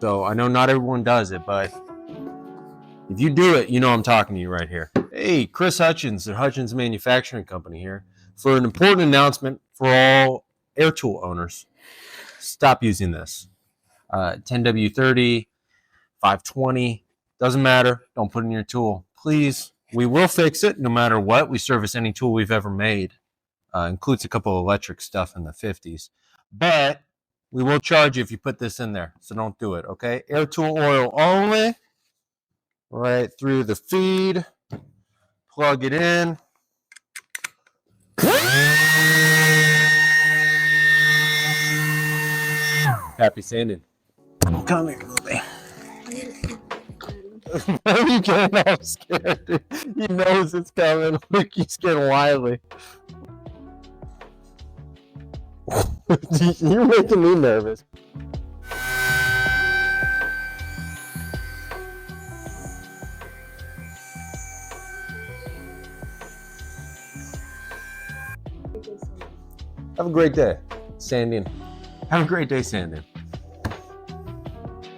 So I know not everyone does it, but if you do it, you know I'm talking to you right here. Hey, Chris Hutchins at Hutchins Manufacturing Company here for an important announcement for all air tool owners. Stop using this. 10W30, 520, doesn't matter. Don't put it in your tool. Please, we will fix it no matter what. We service any tool we've ever made. Includes a couple of electric stuff in the 50s. But we will charge you if you put this in there. So don't do it, okay? Air tool oil only. Right through the feed. Plug it in. Happy sanding. Come here, Lily. Why are you getting all scared, dude? He knows it's coming. Look, he's getting wily. You're making me nervous. Have a great day, sanding. Have a great day, sanding.